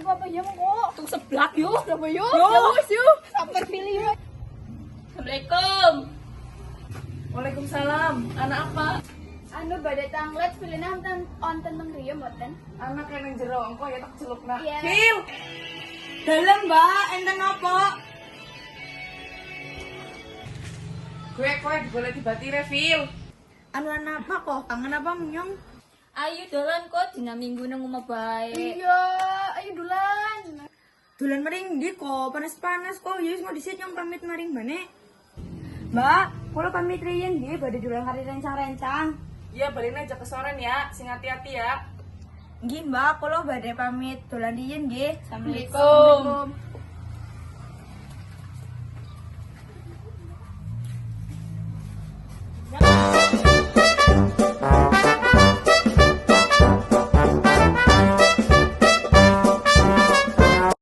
apa ya kok? Tung seblak yuk. Apa yuk? Yo. Ya wis yuk. Sabar pilih yuk. Assalamualaikum. Waalaikumsalam. Anak apa? Anu badai tanglet pilihnya onten teng riyo mboten. Anak yang jero engko ya tak celupna. Iya. Fil. Dalam, Mbak. Enten apa? Gue boleh dibatire, Fil. Anu anak apa kok? Kangen apa menyong? Ayo dolan kok dina minggu nang omah bae. Iya, ayo dulan. Dulan maring ndi kok? Panas-panas kok. Ya wis mau disit nyong pamit maring bane. Mbak, kula pamit riyen nggih badhe dulan kari rencang-rencang. Iya, balik aja ke soren ya. Sing hati-hati ya. Nggih, Mbak, kula badhe pamit dolan riyen nggih. Assalamualaikum.